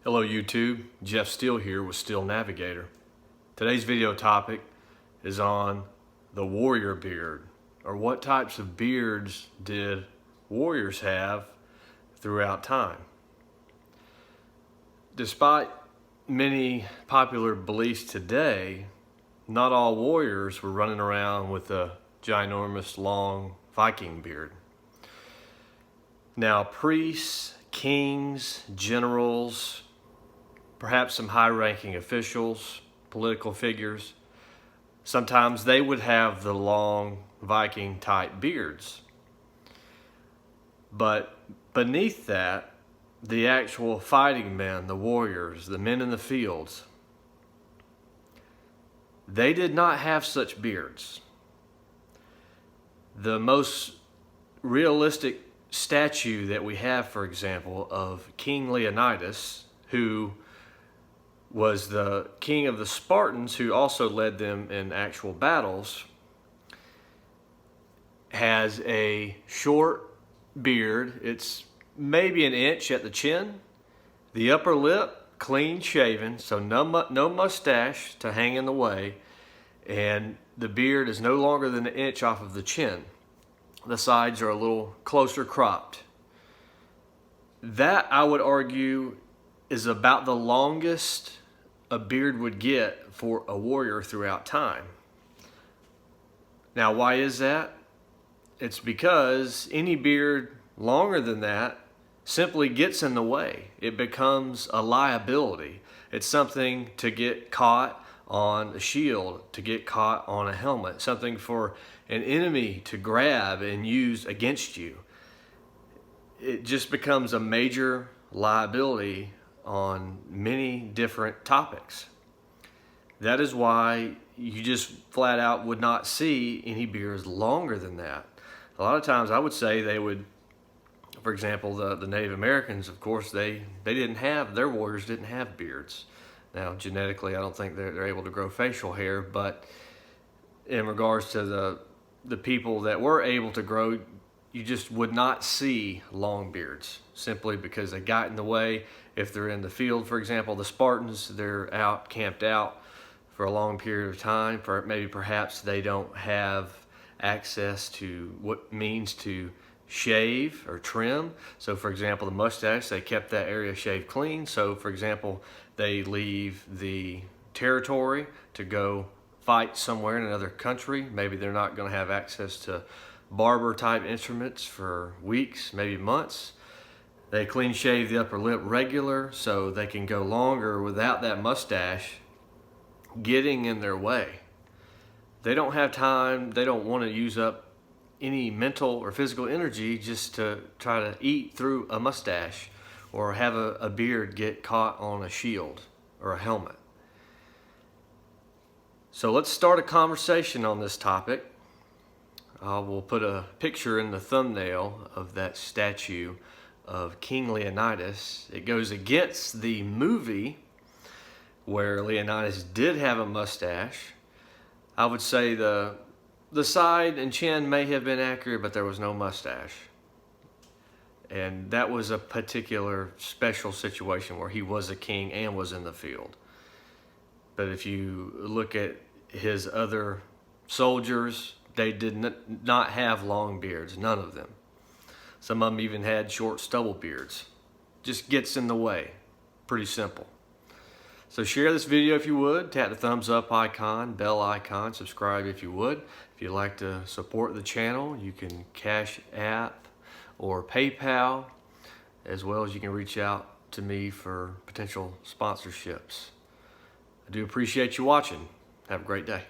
Hello YouTube, Jeff Steele here with Steele Navigator. Today's video topic is on the warrior beard, or what types of beards did warriors have throughout time. Despite many popular beliefs today, not all warriors were running around with a ginormous long Viking beard. Now priests, kings, generals, perhaps some high-ranking officials, political figures, sometimes they would have the long Viking-type beards. But beneath that, the actual fighting men, the warriors, the men in the fields, they did not have such beards. The most realistic statue that we have, for example, of King Leonidas, who was the king of the Spartans, who also led them in actual battles, has a short beard. It's maybe an inch at the chin, the upper lip clean shaven, so no mustache to hang in the way, and the beard is no longer than an inch off of the chin. The sides are a little closer cropped. That, I would argue, is about the longest a beard would get for a warrior throughout time. Now, why is that? It's because any beard longer than that simply gets in the way. It becomes a liability. It's something to get caught on a shield, to get caught on a helmet, something for an enemy to grab and use against you. It just becomes a major liability on many different topics. That is why you just flat out would not see any beards longer than that. A lot of times I would say they would, for example, the Native Americans, of course, they didn't have, their warriors didn't have beards. Now, genetically, I don't think they're able to grow facial hair, but in regards to the people that were able to grow, you just would not see long beards, simply because they got in the way. If they're in the field, for example, the Spartans, they're out, camped out for a long period of time, for maybe perhaps they don't have access to what means to shave or trim. So for example, the mustache, they kept that area shaved clean. So for example, they leave the territory to go fight somewhere in another country. Maybe they're not going to have access to barber type instruments for weeks, maybe months. They clean shave the upper lip regular so they can go longer without that mustache getting in their way. They don't have time, they don't want to use up any mental or physical energy just to try to eat through a mustache or have a beard get caught on a shield or a helmet. So let's start a conversation on this topic. We'll put a picture in the thumbnail of that statue of King Leonidas. It goes against the movie where Leonidas did have a mustache. I would say the side and chin may have been accurate, but there was no mustache. And that was a particular special situation where he was a king and was in the field. But if you look at his other soldiers, they did not have long beards, none of them. Some of them even had short stubble beards. Just gets in the way. Pretty simple. So share this video if you would. Tap the thumbs up icon, bell icon, subscribe if you would. If you'd like to support the channel, you can Cash App or PayPal, as well as you can reach out to me for potential sponsorships. I do appreciate you watching. Have a great day.